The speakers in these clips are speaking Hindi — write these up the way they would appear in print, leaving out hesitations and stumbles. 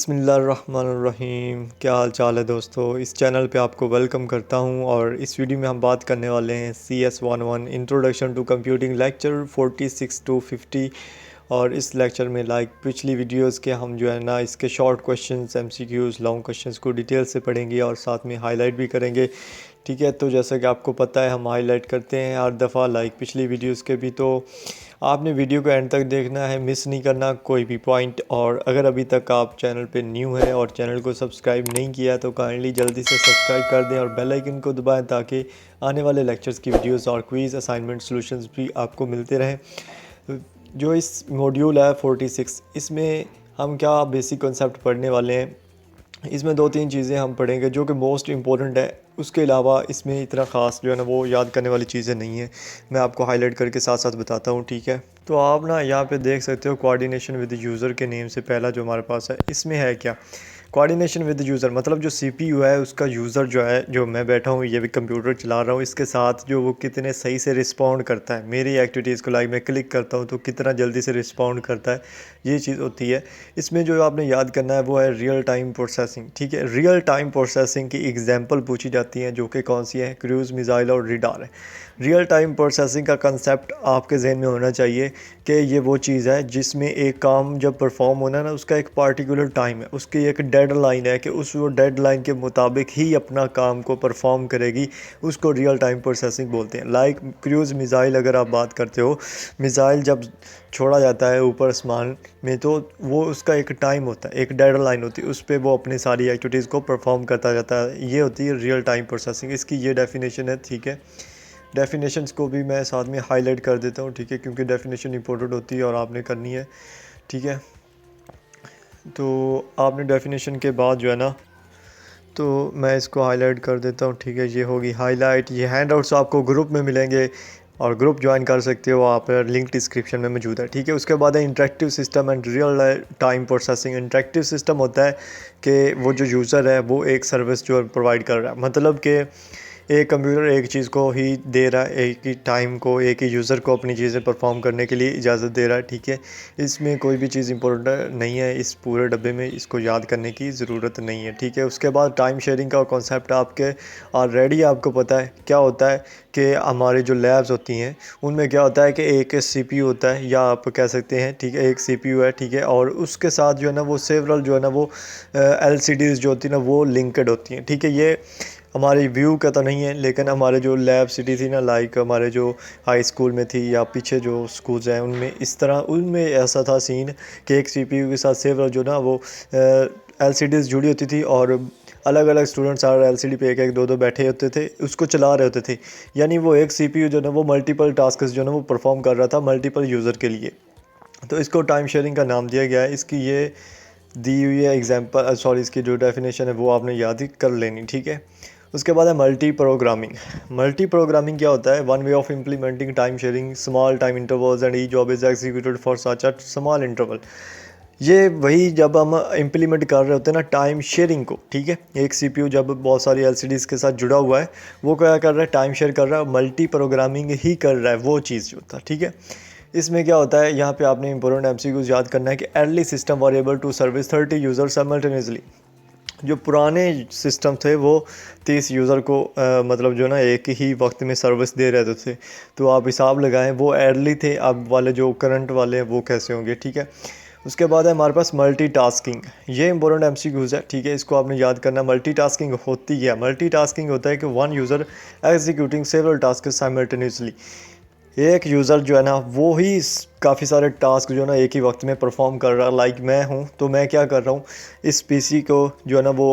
बिस्मिल्लाहिर्रहमानिर्रहीम। क्या हाल चाल है दोस्तों। इस चैनल पे आपको वेलकम करता हूं और इस वीडियो में हम बात करने वाले हैं CS11 introduction to computing lecture 46 to 50। और इस लेक्चर में पिछली वीडियोस के हम जो है ना इसके short questions MCQs long questions को डिटेल से पढ़ेंगे और साथ में हाईलाइट भी करेंगे। ठीक है, तो जैसा कि आपको पता है हम हाईलाइट करते हैं हर दफ़ा पिछली वीडियोस के भी। तो आपने वीडियो को एंड तक देखना है, मिस नहीं करना कोई भी पॉइंट। और अगर अभी तक आप चैनल पे न्यू है और चैनल को सब्सक्राइब नहीं किया तो काइंडली जल्दी से सब्सक्राइब कर दें और बेल आइकन को दबाएं ताकि आने वाले लेक्चर्स की वीडियोस और क्विज़ असाइनमेंट सॉल्यूशंस भी आपको मिलते रहें। जो इस मॉड्यूल है 46, इसमें हम क्या बेसिक कॉन्सेप्ट पढ़ने वाले हैं। इसमें 2-3 चीज़ें हम पढ़ेंगे जो कि मोस्ट इम्पॉर्टेंट है। उसके अलावा इसमें इतना ख़ास जो है ना वो याद करने वाली चीज़ें नहीं है। मैं आपको हाईलाइट करके साथ साथ बताता हूँ। ठीक है, तो आप ना यहाँ पे देख सकते हो कोऑर्डिनेशन विद यूज़र के नेम से पहला जो हमारे पास है इसमें है क्या, कोऑर्डिनेशन विद यूज़र। मतलब जो CPU है उसका यूज़र जो है, जो मैं बैठा हूँ ये भी कंप्यूटर चला रहा हूँ, इसके साथ जो वो कितने सही से रिस्पॉन्ड करता है मेरी एक्टिविटीज़ को। मैं क्लिक करता हूँ तो कितना जल्दी से रिस्पॉन्ड करता है, ये चीज़ होती है। इसमें जो आपने याद करना है वो है रियल टाइम प्रोसेसिंग। ठीक है, रियल टाइम प्रोसेसिंग की एग्जांपल पूछी जाती हैं जो कि कौन सी है, क्रूज़ मिसाइल और रडार है। रियल टाइम प्रोसेसिंग का कंसेप्ट आपके जहन में होना चाहिए कि ये वो चीज़ है जिसमें एक काम जब परफॉर्म होना है ना उसका एक पार्टिकुलर टाइम है, उसकी एक डेडलाइन है कि उस वो डेडलाइन के मुताबिक ही अपना काम को परफॉर्म करेगी। उसको रियल टाइम प्रोसेसिंग बोलते हैं। क्रूज़ मिसाइल अगर आप बात करते हो, मिसाइल जब छोड़ा जाता है ऊपर आसमान में तो वो उसका एक टाइम होता है, एक डेडलाइन होती है, उस पर वो अपनी सारी एक्टिविटीज़ को परफॉर्म करता जाता है। ये होती है रियल टाइम प्रोसेसिंग, इसकी ये डेफिनेशन है। ठीक है, डेफिनेशंस को भी मैं साथ में हाईलाइट कर देता हूँ। ठीक है, क्योंकि डेफिनेशन इंपॉर्टेंट होती है और आपने करनी है। ठीक है, तो आपने डेफिनेशन के बाद जो है ना तो मैं इसको हाईलाइट कर देता हूँ। ठीक है, ये होगी हाईलाइट। ये हैंडआउट्स आपको ग्रुप में मिलेंगे और ग्रुप ज्वाइन कर सकते हो आप, लिंक डिस्क्रिप्शन में मौजूद है। ठीक है, उसके बाद है interactive system and real time processing. Interactive system होता है कि वो जो यूज़र है वो एक सर्विस जो प्रोवाइड कर रहा है, मतलब कि एक कंप्यूटर एक चीज़ को ही दे रहा है, एक ही टाइम को एक ही यूज़र को अपनी चीज़ें परफॉर्म करने के लिए इजाज़त दे रहा है। ठीक है, इसमें कोई भी चीज़ इंपॉर्टेंट नहीं है इस पूरे डब्बे में, इसको याद करने की ज़रूरत नहीं है। ठीक है, उसके बाद टाइम शेयरिंग का कॉन्सेप्ट आपके ऑलरेडी आपको पता है क्या होता है कि हमारे जो लैब्स होती हैं उनमें क्या होता है कि एक CPU होता है, या आप कह सकते हैं ठीक है एक CPU है। ठीक है, और उसके साथ जो है ना वो सेवरल जो है ना वो LCDs जो होती है ना वो लिंकड होती हैं। ठीक है, ये हमारी व्यू का तो नहीं है लेकिन हमारे जो लैब सिटी थी ना, हमारे जो हाई स्कूल में थी या पीछे जो स्कूल्स हैं उनमें इस तरह, उनमें ऐसा था सीन कि एक CPU के साथ सेवरल जो ना वो LCDs जुड़ी होती थी और अलग अलग स्टूडेंट्स हर LCD पे एक एक दो दो बैठे होते थे, उसको चला रहे होते थे। यानी वो एक CPU जो ना वो मल्टीपल टास्क जो ना वो परफॉर्म कर रहा था मल्टीपल यूज़र के लिए। तो इसको टाइम शेयरिंग का नाम दिया गया है। इसकी ये दी हुई है एग्जांपल, सॉरी, इसकी जो डेफिनेशन है वो आपने याद ही कर लेनी। ठीक है, उसके बाद है मल्टी प्रोग्रामिंग। मल्टी प्रोग्रामिंग क्या होता है, one way of implementing time sharing small time intervals and E job is executed for such a small interval. ये वही जब हम इम्प्लीमेंट कर रहे होते हैं ना टाइम शेयरिंग को। ठीक है, एक CPU जब बहुत सारी LCDs के साथ जुड़ा हुआ है वो क्या कर रहा है, टाइम शेयर कर रहा है, मल्टी प्रोग्रामिंग ही कर रहा है वो चीज़ जो होता है। ठीक है, इसमें क्या होता है, यहाँ पे आपने इंपॉर्टेंट MCQs याद करना है कि early system were able to service 30 user simultaneously. जो पुराने सिस्टम थे वो 30 यूज़र को मतलब जो ना एक ही वक्त में सर्विस दे रहे थे। तो आप हिसाब लगाएं वो अर्ली थे, अब वाले जो करंट वाले हैं वो कैसे होंगे। ठीक है, उसके बाद है हमारे पास मल्टीटास्किंग। ये इंपॉर्टेंट MCQs है। ठीक है, इसको आपने याद करना। मल्टीटास्किंग होती है, मल्टीटास्किंग होता है कि one user executing several task simultaneously. एक यूज़र जो है ना वो ही काफ़ी सारे टास्क जो है ना एक ही वक्त में परफॉर्म कर रहा है। मैं हूँ तो मैं क्या कर रहा हूँ, इस PC को जो है ना वो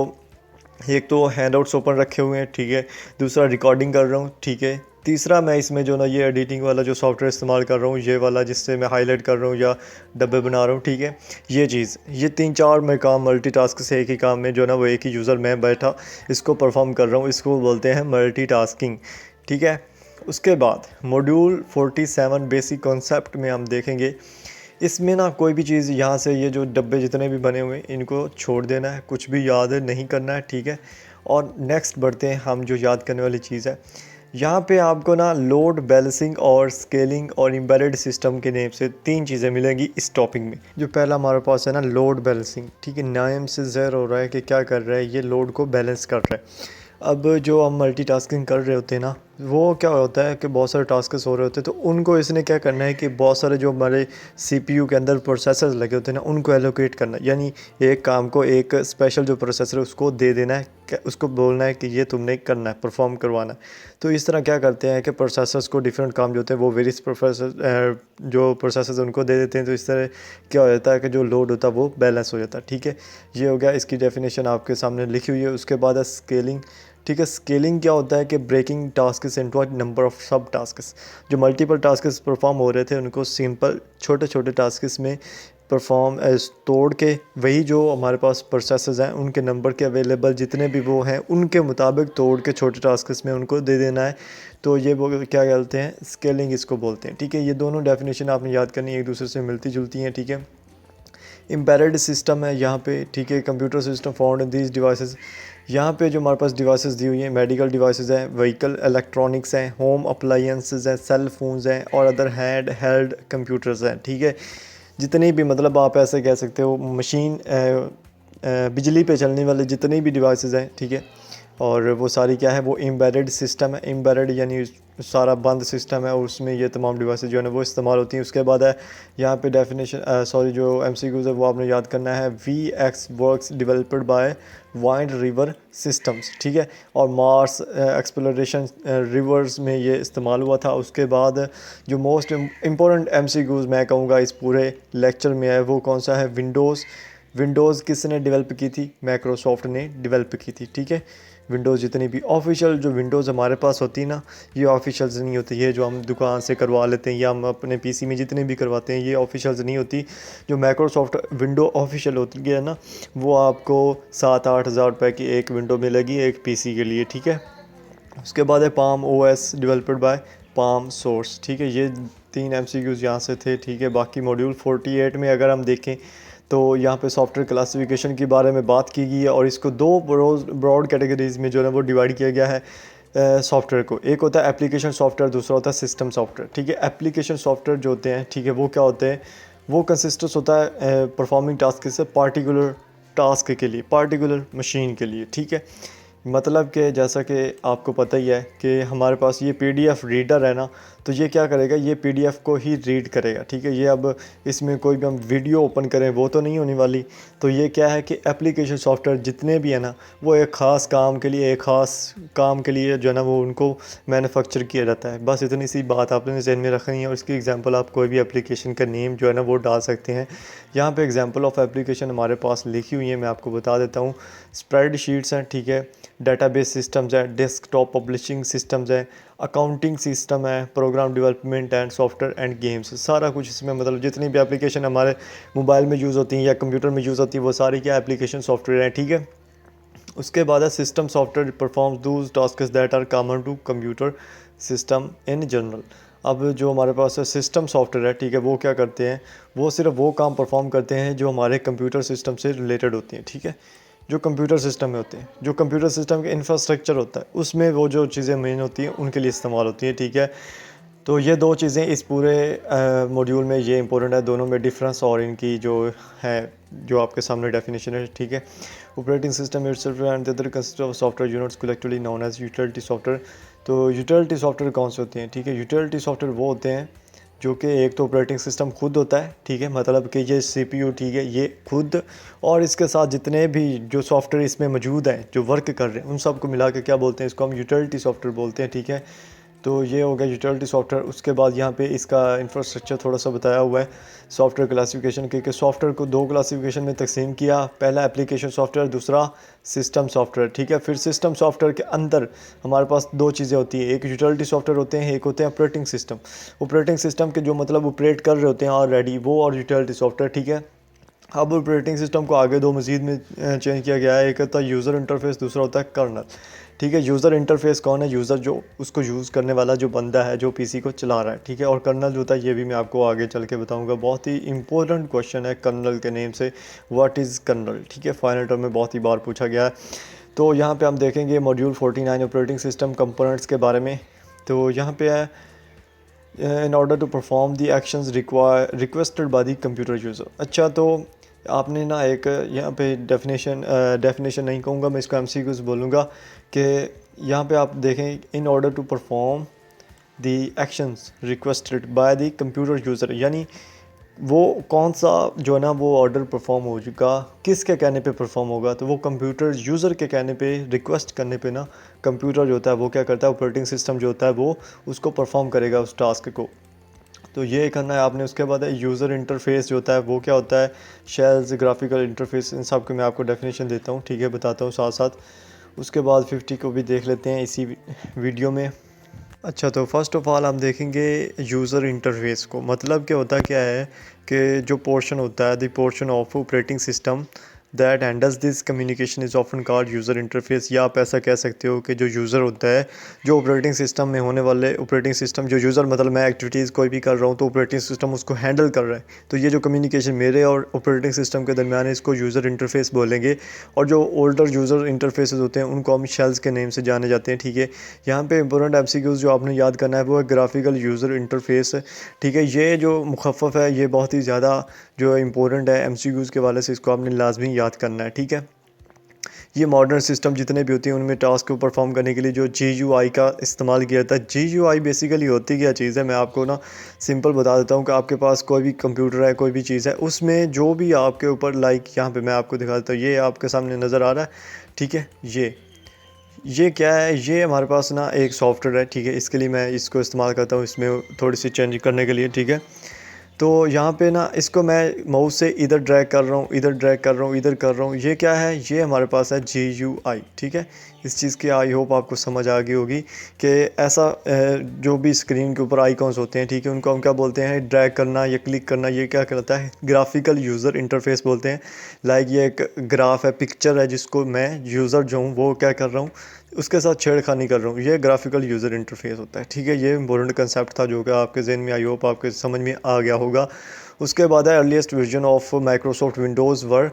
एक तो हैंडआउट्स ओपन रखे हुए हैं। ठीक है, दूसरा रिकॉर्डिंग कर रहा हूँ। ठीक है, तीसरा मैं इसमें जो ना ये एडिटिंग वाला जो सॉफ्टवेयर इस्तेमाल कर रहा हूँ, ये वाला जिससे मैं हाईलाइट कर रहा हूँ या डब्बे बना रहा हूँ। ठीक है, ये चीज़, ये 3-4 मैं काम मल्टीटास्क से एक ही काम में जो ना वो एक ही यूज़र मैं बैठा इसको परफॉर्म कर रहा हूँ, इसको बोलते हैं मल्टीटास्किंग। ठीक है, उसके बाद मॉड्यूल 47 बेसिक कॉन्सेप्ट में हम देखेंगे। इसमें ना कोई भी चीज़ यहाँ से ये जो डब्बे जितने भी बने हुए हैं इनको छोड़ देना है, कुछ भी याद नहीं करना है। ठीक है, और नेक्स्ट बढ़ते हैं हम जो याद करने वाली चीज़ है। यहाँ पे आपको ना लोड बैलेंसिंग और स्केलिंग और एम्बेडेड सिस्टम के नेम से 3 चीज़ें मिलेंगी इस टॉपिक में। जो पहला हमारे पास है ना लोड बैलेंसिंग, ठीक है, नाम से ज़ाहिर हो रहा है कि क्या कर रहा है, ये लोड को बैलेंस कर रहा है। अब जो हम मल्टीटास्किंग कर रहे होते हैं ना, वो क्या होता है कि बहुत सारे टास्क्स हो रहे होते हैं, तो उनको इसने क्या करना है कि बहुत सारे जो हमारे सीपीयू के अंदर प्रोसेसर्स लगे होते हैं ना, उनको एलोकेट करना है। यानी एक काम को एक स्पेशल जो प्रोसेसर है उसको दे देना है, उसको बोलना है कि ये तुमने करना है, परफॉर्म करवाना है। तो इस तरह क्या करते हैं कि प्रोसेसर्स को डिफरेंट काम जो होते हैं वो वेरियस प्रोसेसर जो प्रोसेसर्स उनको दे देते हैं। तो इस तरह क्या हो जाता है कि जो लोड होता है वो बैलेंस हो जाता है। ठीक है, ये हो गया, इसकी डेफिनेशन आपके सामने लिखी हुई है। उसके बाद है स्केलिंग। ठीक है, स्केलिंग क्या होता है कि breaking tasks into a number of sub tasks. जो मल्टीपल टास्क्स परफॉर्म हो रहे थे उनको सिंपल छोटे छोटे टास्क्स में परफॉर्म तोड़ के, वही जो हमारे पास प्रोसेसर्स हैं उनके नंबर के अवेलेबल जितने भी वो हैं उनके मुताबिक तोड़ के छोटे टास्क्स में उनको दे देना है। तो ये वो क्या कहते हैं, स्केलिंग इसको बोलते हैं। ठीक है, ये दोनों डेफिनेशन आपने याद करनी है, एक दूसरे से मिलती जुलती हैं। ठीक है, एम्बेडेड सिस्टम है यहाँ पे। ठीक है, computer system found in these devices. यहाँ पे जो हमारे पास डिवाइसेस दी हुई हैं, मेडिकल डिवाइसेस हैं, व्हीकल इलेक्ट्रॉनिक्स हैं, होम अप्लायंसेस हैं, सेल फोन्स हैं और अदर हैंड हेल्ड कंप्यूटर्स हैं। ठीक है, जितनी भी मतलब आप ऐसे कह सकते हो मशीन बिजली पे चलने वाले जितनी भी डिवाइसेस हैं, ठीक है, और वो सारी क्या है, वो एम्बेडेड सिस्टम है। एम्बेडेड यानी सारा बंद सिस्टम है और उसमें ये तमाम डिवाइसेस जो है ना वो इस्तेमाल होती हैं। उसके बाद है यहाँ पे डेफिनेशन सॉरी जो एमसीक्यूज़ है वो आपने याद करना है। VxWorks developed by Wind River Systems. ठीक है, और मार्स एक्सप्लोरेशन रिवर्स में ये इस्तेमाल हुआ था। उसके बाद जो मोस्ट इम्पोर्टेंट एमसीक्यूज़ मैं कहूँगा इस पूरे लेक्चर में है वो कौन सा है, विंडोज़। विंडोज़ किसने डेवलप की थी, माइक्रोसॉफ्ट ने डेवलप की थी। ठीक है, विंडोज़ जितनी भी ऑफिशियल जो विंडोज़ हमारे पास होती है ना, ये ऑफिशियल्स नहीं होती। ये जो हम दुकान से करवा लेते हैं या हम अपने पीसी में जितने भी करवाते हैं, ये ऑफिशियल्स नहीं होती। जो माइक्रोसॉफ्ट विंडो ऑफिशियल होती है ना, वो आपको 7-8 हज़ार रुपये की एक विंडो मिलेगी एक पीसी के लिए। ठीक है, उसके बाद है palm OS developed by palm source. ठीक है, ये 3 एमसीक्यूज़ यहाँ से थे। ठीक है, बाकी मॉड्यूल 48 में अगर हम देखें तो यहाँ पे सॉफ्टवेयर क्लासिफिकेशन के बारे में बात की गई है और इसको दो ब्रॉड कैटेगरीज में जो है वो डिवाइड किया गया है सॉफ्टवेयर को। एक होता है एप्लीकेशन सॉफ्टवेयर, दूसरा होता है सिस्टम सॉफ्टवेयर। ठीक है, एप्लीकेशन सॉफ्टवेयर जो होते हैं, ठीक है, वो क्या होते हैं, वो कंसिस्टेंस होता है परफॉर्मिंग टास्क से पार्टिकुलर टास्क के लिए, पार्टिकुलर मशीन के लिए। ठीक है, मतलब कि जैसा कि आपको पता ही है कि हमारे पास ये पीडीएफ रीडर है ना, तो ये क्या करेगा, ये पीडीएफ को ही रीड करेगा। ठीक है, ये अब इसमें कोई भी हम वीडियो ओपन करें वो तो नहीं होने वाली। तो ये क्या है कि एप्लीकेशन सॉफ्टवेयर जितने भी है ना, वो एक ख़ास काम के लिए, एक ख़ास काम के लिए जो है ना वो उनको मैन्युफैक्चर किया जाता है। बस इतनी सी बात आपने जहन में रखनी है और इसकी एग्जांपल आप कोई भी एप्लीकेशन का नेम जो है ना वो डाल सकते हैं। यहाँ पे एग्जांपल ऑफ एप्लीकेशन हमारे पास लिखी हुई है, मैं आपको बता देता हूँ। स्प्रेडशीट्स हैं, ठीक है, डेटाबेस सिस्टम्स है, डेस्कटॉप पब्लिशिंग सिस्टम्स है, अकाउंटिंग सिस्टम है, program development and software and games, सारा कुछ इसमें मतलब जितनी भी एप्लीकेशन हमारे मोबाइल में यूज़ होती हैं या कंप्यूटर में यूज़ होती है वो सारी क्या एप्लीकेशन सॉफ्टवेयर हैं। ठीक है, उसके बाद है system software performs those tasks that are common to computer system in general. अब जो हमारे पास है सिस्टम सॉफ्टवेयर है, ठीक है, वो क्या करते हैं, वो सिर्फ वो काम परफॉर्म करते हैं जो हमारे कंप्यूटर सिस्टम से रिलेटेड होती हैं। ठीक है, जो कंप्यूटर सिस्टम में होते हैं, जो कंप्यूटर सिस्टम के इंफ्रास्ट्रक्चर होता है उसमें वो जो चीज़ें मेन होती हैं उनके लिए इस्तेमाल होती हैं। ठीक है, तो ये दो चीज़ें इस पूरे मॉड्यूल में ये इंपॉर्टेंट है, दोनों में डिफरेंस और इनकी जो है जो आपके सामने डेफिनेशन है। ठीक है, operating system itself and the other consist of software units collectively known as utility software. तो यूटिलिटी सॉफ्टवेयर कौन से होते हैं, ठीक है, यूटिलिटी सॉफ्टवेयर वो होते हैं जो कि एक तो ऑपरेटिंग सिस्टम खुद होता है, ठीक है, मतलब कि ये सीपीयू, ठीक है, ये खुद, और इसके साथ जितने भी जो सॉफ्टवेयर इसमें मौजूद हैं जो वर्क कर रहे हैं उन सब को मिला के क्या बोलते हैं, इसको हम यूटिलिटी सॉफ्टवेयर बोलते हैं। ठीक है, तो ये हो गया यूटिलिटी सॉफ्टवेयर। उसके बाद यहाँ पे इसका इंफ्रास्ट्रक्चर थोड़ा सा बताया हुआ है सॉफ्टवेयर क्लासिफिकेशन के, कि सॉफ्टवेयर को दो क्लासिफिकेशन में तकसीम किया, पहला एप्लीकेशन सॉफ्टवेयर, दूसरा सिस्टम सॉफ्टवेयर। ठीक है, फिर सिस्टम सॉफ्टवेयर के अंदर हमारे पास दो चीज़ें होती हैं, एक यूटिलिटी सॉफ्टवेयर होते हैं, एक होते हैं ऑपरेटिंग सिस्टम। ऑपरेटिंग सिस्टम के जो मतलब ऑपरेट कर रहे होते हैं ऑलरेडी, वो और यूटिलिटी सॉफ्टवेयर। ठीक है, अब ऑपरेटिंग सिस्टम को आगे दो मज़ीद में चेंज किया गया है, एक होता है यूज़र इंटरफेस, दूसरा होता है कर्नल। ठीक है, यूज़र इंटरफेस कौन है, यूज़र जो उसको यूज़ करने वाला जो बंदा है जो पीसी को चला रहा है। ठीक है, और कर्नल जो होता है ये भी मैं आपको आगे चल के बताऊंगा, बहुत ही इंपॉर्टेंट क्वेश्चन है कर्नल के नेम से, व्हाट इज़ कर्नल। ठीक है, फाइनल टर्म में बहुत ही बार पूछा गया है। तो यहाँ पे हम देखेंगे मॉड्यूल 49 ऑपरेटिंग सिस्टम कंपोनेंट्स के बारे में। तो यहाँ पे है in order to perform the actions requested by the computer user. अच्छा, तो आपने ना एक यहाँ पे डेफिनेशन नहीं कहूँगा मैं, इसको एमसीक्यूज़ बोलूँगा कि यहाँ पे आप देखें in order to perform the actions requested by the computer user, यानी वो कौन सा जो है ना वो ऑर्डर परफॉर्म हो चुका, किसके कहने पे परफॉर्म होगा, तो वो कंप्यूटर यूज़र के कहने पे, रिक्वेस्ट करने पे ना कंप्यूटर जो होता है वो क्या करता है, ऑपरेटिंग सिस्टम जो होता है वो उसको परफॉर्म करेगा उस टास्क को। तो ये करना है आपने। उसके बाद है यूज़र इंटरफेस जो होता है वो क्या होता है, शेल्स, ग्राफिकल इंटरफेस, इन सब को मैं आपको डेफिनेशन देता हूँ, ठीक है, बताता हूँ साथ साथ। उसके बाद 50 को भी देख लेते हैं इसी वीडियो में। अच्छा, तो फर्स्ट ऑफ़ ऑल हम देखेंगे यूज़र इंटरफेस को। मतलब क्या है कि जो पोर्शन होता है, the portion of operating system that handles this communication is often called user interface. या आप ऐसा कह सकते हो कि जो यूज़र होता है, जो ऑपरेटिंग सिस्टम में होने वाले ऑपरेटिंग सिस्टम, जो यूज़र मतलब मैं एक्टिविटीज़ कोई भी कर रहा हूँ तो ऑपरेटिंग सिस्टम उसको हैंडल कर रहा है, तो ये जो कम्युनिकेशन मेरे और ऑपरेटिंग सिस्टम के दरमियान है इसको यूज़र इंटरफेस बोलेंगे। और जो ओल्डर यूज़र इंटरफेसेस होते हैं उनको हम शेल्स के नेम से जाने जाते हैं, ठीक है। यहाँ पे इंपॉर्टेंट एमसीक्यूज़ जो आपने याद करना है वो है ग्राफिकल यूज़र इंटरफेस, ठीक है। ये जो मुखफ़फ़ है ये बहुत ही ज़्यादा जो इम्पोर्टेंट है एमसीक्यूज़ के वाले से, इसको आपने लाजमी याद करना है, ठीक है। ये मॉडर्न सिस्टम जितने भी होते हैं उनमें टास्क को परफॉर्म करने के लिए जो GUI का इस्तेमाल किया जाता है। GUI बेसिकली होती क्या चीज़ है, मैं आपको ना सिंपल बता देता हूँ कि आपके पास कोई भी कंप्यूटर है, कोई भी चीज़ है, उसमें जो भी आपके ऊपर यहाँ पे मैं आपको दिखा देता हूँ, ये आपके सामने नज़र आ रहा है, ठीक है। ये क्या है, ये हमारे पास ना एक सॉफ्टवेयर है, ठीक है। इसके लिए मैं इसको इस्तेमाल करता हूँ, इसमें थोड़ी सी चेंज करने के लिए, ठीक है। तो यहाँ पे ना इसको मैं माउस से इधर ड्रैग कर रहा हूँ, इधर ड्रैग कर रहा हूँ, इधर कर रहा हूँ। ये क्या है, ये हमारे पास है GUI, ठीक है। इस चीज़ की आई होप आपको समझ आ गई होगी कि ऐसा जो भी स्क्रीन के ऊपर आइकॉन्स होते हैं, ठीक है, उनको हम क्या बोलते हैं, ड्रैग करना या क्लिक करना, ये क्या कहलाता है, ग्राफिकल यूज़र इंटरफेस बोलते हैं। लाइक ये एक ग्राफ है, पिक्चर है, जिसको मैं यूज़र जो हूँ वो क्या कर रहा हूँ, उसके साथ छेड़खानी कर रहा हूँ, ये ग्राफिकल यूज़र इंटरफेस होता है, ठीक है। ये इंपॉर्टेंट कंसेप्ट था जो कि आपके जहन में आई होप आपके समझ में आ गया होगा। उसके बाद है earliest version of Microsoft Windows were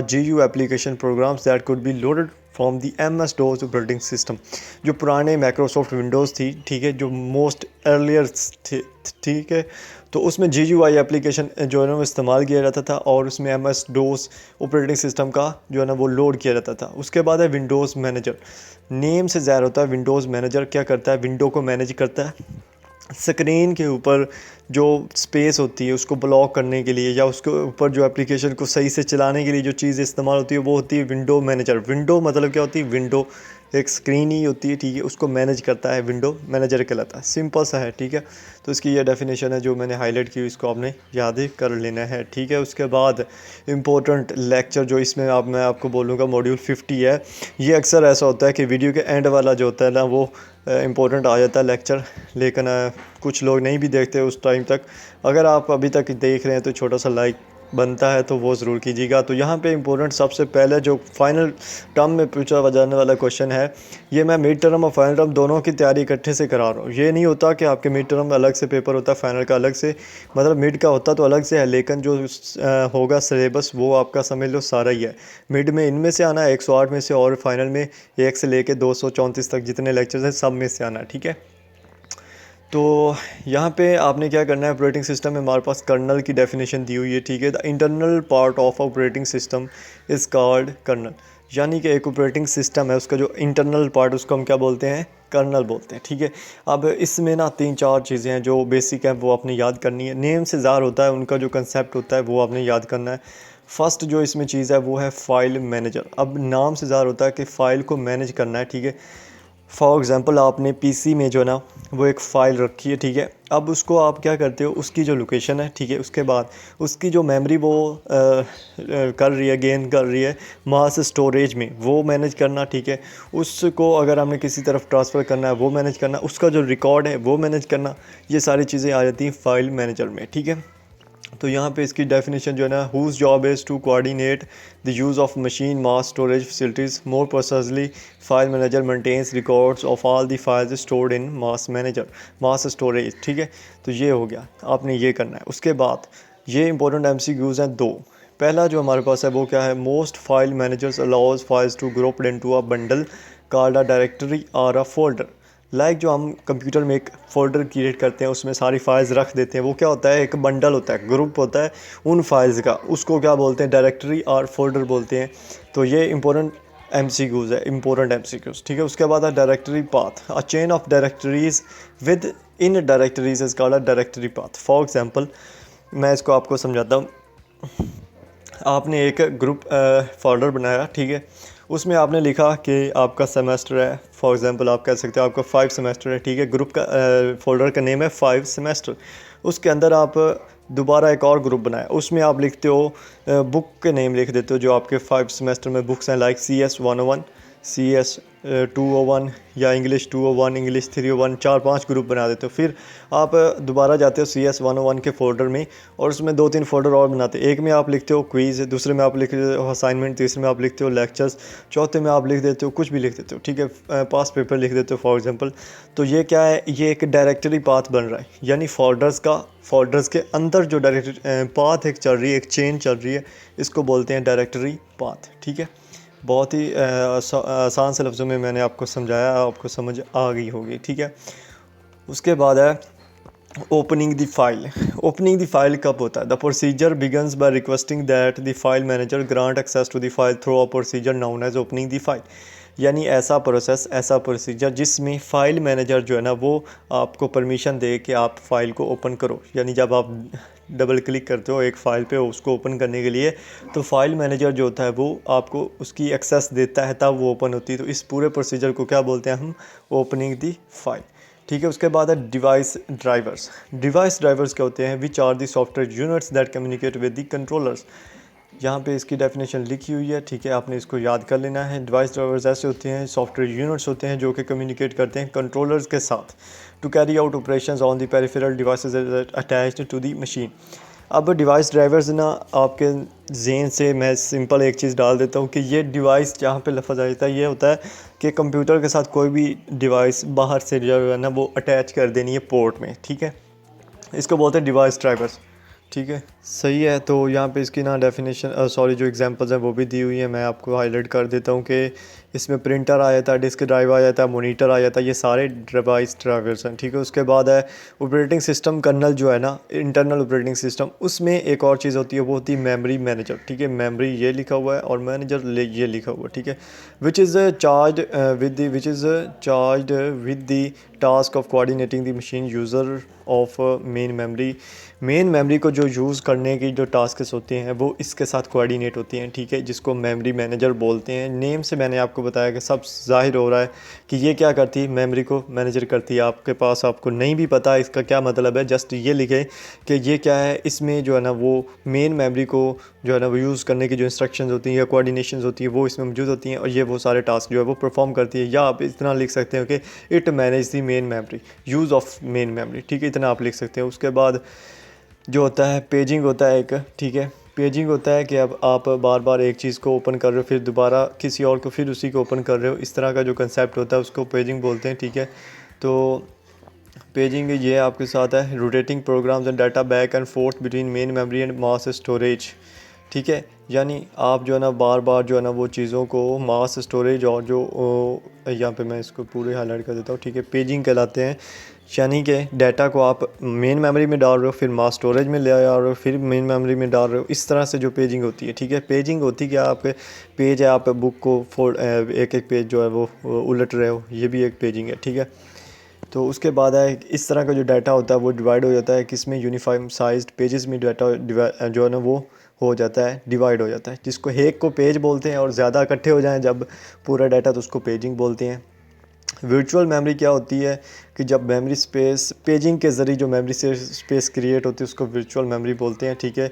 GU application programs that could be loaded from the MS-DOS operating system. जो पुराने माइक्रोसॉफ्ट विंडोज़ थी, ठीक है, जो मोस्ट अर्लियर थे, ठीक है, तो उसमें GUI एप्लीकेशन जो है ना वो इस्तेमाल किया जाता था और उसमें MS-DOS ऑपरेटिंग सिस्टम का जो है ना वो लोड किया जाता था। उसके बाद है विंडोज़ मैनेजर। नेम से ज़ाहिर होता है विंडोज़ मैनेजर क्या करता है, विंडो को मैनेज करता है। स्क्रीन के ऊपर जो स्पेस होती है उसको ब्लॉक करने के लिए या उसके ऊपर जो एप्लीकेशन को सही से चलाने के लिए जो चीज़ इस्तेमाल होती है वो होती है विंडो मैनेजर। विंडो मतलब क्या होती है, विंडो एक स्क्रीन ही होती है, ठीक है, उसको मैनेज करता है, विंडो मैनेजर कहलाता है। सिंपल सा है, ठीक है। तो इसकी ये डेफिनेशन है जो मैंने हाईलाइट की, इसको आपने याद ही कर लेना है, ठीक है। उसके बाद इम्पोर्टेंट लेक्चर जो इसमें मैं आपको बोलूँगा मॉड्यूल 50 है। ये अक्सर ऐसा होता है कि वीडियो के एंड वाला जो होता है ना वो इम्पोर्टेंट आ जाता है लेक्चर, लेकिन कुछ लोग नहीं भी देखते उस टाइम तक। अगर आप अभी तक देख रहे हैं तो छोटा सा लाइक बनता है तो वो ज़रूर कीजिएगा। तो यहाँ पे इम्पोर्टेंट सबसे पहले जो फाइनल टर्म में पूछा जाने वाला क्वेश्चन है, ये मैं मिड टर्म और फाइनल टर्म दोनों की तैयारी इकट्ठे से करा रहा हूँ। ये नहीं होता कि आपके मिड टर्म में अलग से पेपर होता है, फाइनल का अलग से, मतलब मिड का होता तो अलग से है, लेकिन जो होगा सिलेबस वो आपका समझ लो सारा ही है। मिड में इनमें से आना है 108 में से, और फाइनल में 1 से लेके 234 तक जितने लेक्चर्स हैं सब में से आना है, ठीक है। तो यहाँ पे आपने क्या करना है, ऑपरेटिंग सिस्टम में हमारे पास कर्नल की डेफिनेशन दी हुई है, ठीक है। The internal part of operating system is called kernel, यानी कि एक ऑपरेटिंग सिस्टम है उसका जो इंटरनल पार्ट उसको हम क्या बोलते हैं, कर्नल बोलते हैं, ठीक है। अब इसमें ना 3-4 चीज़ें हैं जो बेसिक हैं वो आपने याद करनी है। नेम से ज़ाहिर होता है उनका जो कंसेप्ट होता है वो आपने याद करना है। फर्स्ट जो इसमें चीज़ है वो है फ़ाइल मैनेजर। अब नाम से ज़ाहिर होता है कि फ़ाइल को मैनेज करना है, ठीक है। फॉर एग्ज़ाम्पल आपने पीसी में जो है ना वो एक फ़ाइल रखी है, ठीक है। अब उसको आप क्या करते हो, उसकी जो लोकेशन है, ठीक है, उसके बाद उसकी जो मेमोरी वो कर रही है, गेन कर रही है मास स्टोरेज में, वो मैनेज करना, ठीक है। उसको अगर हमें किसी तरफ ट्रांसफ़र करना है वो मैनेज करना, उसका जो रिकॉर्ड है वो मैनेज करना, ये सारी चीज़ें आ जाती हैं फ़ाइल मैनेजर में, ठीक है। तो यहाँ पे इसकी डेफिनेशन जो है ना, whose job is to coordinate the use of machine mass storage facilities more precisely file manager maintains records of all the files stored in mass storage, ठीक है। तो ये हो गया, आपने ये करना है। उसके बाद ये इंपॉर्टेंट MCQs हैं 2। पहला जो हमारे पास है वो क्या है, most file managers allows files to grouped into a bundle called a directory और अ फोल्डर। लाइक जो हम कंप्यूटर में एक फ़ोल्डर क्रिएट करते हैं, उसमें सारी फाइल्स रख देते हैं, वो क्या होता है, एक बंडल होता है, ग्रुप होता है उन फाइल्स का, उसको क्या बोलते हैं, डायरेक्टरी और फोल्डर बोलते हैं। तो ये इंपॉर्टेंट MCQs है, इंपॉर्टेंट MCQs, ठीक है। उसके बाद है directory path, a chain of directories with in directories is called a directory path. For example मैं इसको आपको समझाता हूँ। आपने एक ग्रुप फोल्डर बनाया, ठीक है, उसमें आपने लिखा कि आपका सेमेस्टर है, फॉर एग्जांपल आप कह सकते हो आपका 5 सेमेस्टर है, ठीक है। ग्रुप का फोल्डर का नेम है 5 सेमेस्टर। उसके अंदर आप दोबारा एक और ग्रुप बनाया, उसमें आप लिखते हो बुक के नेम लिख देते हो जो आपके 5 सेमेस्टर में बुक्स हैं, लाइक CS 101, CS 201 या इंग्लिश 201, इंग्लिश 301, 4-5 ग्रुप बना देते हो। फिर आप दोबारा जाते हो CS 101 के फ़ोल्डर में और उसमें 2-3 फ़ोल्डर और बनाते हो। एक में आप लिखते हो क्विज़, दूसरे में आप लिखते हो असाइनमेंट, तीसरे में आप लिखते हो लेक्चर्स, चौथे में आप लिख देते हो कुछ भी लिख देते हो, ठीक है, पास पेपर लिख देते हो फॉर एग्जांपल। तो ये क्या है, ये एक डायरेक्टरी पाथ बन रहा है, यानी फोल्डर्स के अंदर जो डायरेक्टरी पाथ एक चल रही है, एक चेन चल रही है, इसको बोलते हैं डायरेक्टरी पाथ, ठीक है। बहुत ही आसान से लफ्ज़ों में मैंने आपको समझाया, आपको समझ आ गई होगी, ठीक है। उसके बाद है opening the file. Opening the file कब होता है? The procedure begins by requesting that the file manager grant access to the file through a procedure known as opening the file. यानी ऐसा प्रोसीजर जिसमें फ़ाइल मैनेजर जो है ना वो आपको परमिशन दे कि आप फ़ाइल को ओपन करो। यानी जब आप डबल क्लिक करते हो एक फ़ाइल पे उसको ओपन करने के लिए, तो फाइल मैनेजर जो होता है वो आपको उसकी एक्सेस देता है, तब वो ओपन होती है। तो इस पूरे प्रोसीजर को क्या बोलते हैं हम? ओपनिंग दी फाइल, ठीक है। उसके बाद है डिवाइस ड्राइवर्स। डिवाइस ड्राइवर्स क्या होते हैं? Which are the software units that communicate with the controllers. यहाँ पे इसकी डेफिनेशन लिखी हुई है, ठीक है, आपने इसको याद कर लेना है। डिवाइस ड्राइवर्स ऐसे होते हैं, सॉफ्टवेयर यूनिट्स होते हैं जो कि कम्युनिकेट करते हैं कंट्रोलर्स के साथ to carry out operations on the peripheral devices attached to the machine. अब डिवाइस ड्राइवर्स ना आपके जहन से मैं सिंपल एक चीज़ डाल देता हूँ कि ये डिवाइस जहाँ पे लफ्ज़ आ जाता है, ये होता है कि कंप्यूटर के साथ कोई भी डिवाइस बाहर से जो है ना वो अटैच कर देनी है पोर्ट में, ठीक है, इसको बोलते हैं डिवाइस ड्राइवर्स, ठीक है, सही है। तो यहाँ पे इसकी ना डेफिनेशन जो एग्जांपल्स हैं वो भी दी हुई है, मैं आपको हाईलाइट कर देता हूँ कि इसमें प्रिंटर आ जाता है, डिस्क ड्राइव आ जाता है, मॉनिटर आ जाता है, ये सारे डिवाइस ड्राइवर्स हैं, ठीक है। उसके बाद है ऑपरेटिंग सिस्टम कर्नल जो है ना, इंटरनल ऑपरेटिंग सिस्टम, उसमें एक और चीज़ होती है, वो होती है मेमोरी मैनेजर, ठीक है। मेमोरी ये लिखा हुआ है और मैनेजर ये लिखा हुआ है, ठीक है। Which is charge with the task of coordinating the machine user of main memory को जो यूज़ करने की जो टास्क्स होते हैं वो इसके साथ कोऑर्डिनेट होती हैं, ठीक है, जिसको मेमोरी मैनेजर बोलते हैं। नेम से मैंने आपको बताया कि सब जाहिर हो रहा है कि ये क्या करती है, मेमोरी को मैनेजर करती है। आपके पास आपको नहीं भी पता इसका क्या मतलब है, जस्ट ये लिखें कि ये क्या है। इसमें जो है ना वो मेन मेमोरी को जो है ना वो यूज़ करने की जो इंस्ट्रक्शंस होती हैं या कोऑर्डिनेशंस होती है वो इसमें मौजूद होती हैं और ये वो सारे टास्क जो है वो परफॉर्म करती है। या आप इतना लिख सकते हो कि it manage the main memory, use of main memory, ठीक है, इतना आप लिख सकते हो। उसके बाद जो होता है पेजिंग होता है एक, ठीक है। पेजिंग होता है कि अब आप बार बार एक चीज़ को ओपन कर रहे हो, फिर दोबारा किसी और को फिर उसी को ओपन कर रहे हो, इस तरह का जो कंसेप्ट होता है उसको पेजिंग बोलते हैं, ठीक है। तो पेजिंग ये आपके साथ है rotating programs and data back and forth between main memory and mass storage, ठीक है। यानी आप जो है ना बार बार जो है ना वो चीज़ों को मास स्टोरेज और जो यहाँ पे मैं इसको पूरे हाईलाइट कर देता हूँ, ठीक है, पेजिंग कहलाते हैं। यानी कि डाटा को आप मेन मेमोरी में डाल रहे हो, फिर मास स्टोरेज में ले आ रहे हो, फिर मेन मेमोरी में डाल रहे हो, इस तरह से जो पेजिंग होती है, ठीक है। पेजिंग होती है कि आपके पेज है, आप बुक को एक एक पेज जो है वो उलट रहे हो, ये भी एक पेजिंग है, ठीक है। तो उसके बाद है इस तरह का जो डाटा होता है वो डिवाइड हो जाता है किसमें, यूनिफॉर्म साइज्ड पेजेस में डाटा जो है ना वो हो जाता है, डिवाइड हो जाता है, जिसको एक को पेज बोलते हैं। और ज़्यादा इकट्ठे हो जाएं जब पूरा डाटा तो उसको पेजिंग बोलते हैं। वर्चुअल मेमोरी क्या होती है कि जब मेमोरी स्पेस पेजिंग के ज़रिए जो मेमोरी से स्पेस क्रिएट होती है उसको वर्चुअल मेमोरी बोलते हैं, ठीक है।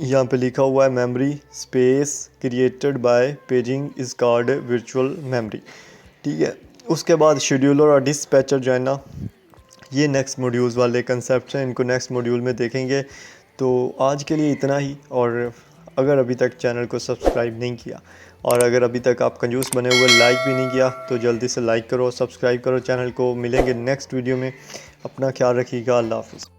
यहाँ पे लिखा हुआ है memory space created by paging is called virtual memory, ठीक है। उसके बाद शेड्यूलर और डिस्पैचर जो है ना, ये नेक्स्ट मॉड्यूल्स वाले कंसेप्ट हैं, इनको नेक्स्ट मॉड्यूल में देखेंगे। तो आज के लिए इतना ही। और अगर अभी तक चैनल को सब्सक्राइब नहीं किया और अगर अभी तक आप कंजूस बने हुए लाइक भी नहीं किया तो जल्दी से लाइक करो, सब्सक्राइब करो चैनल को। मिलेंगे नेक्स्ट वीडियो में, अपना ख्याल रखिएगा, अल्लाह हाफ़िज़।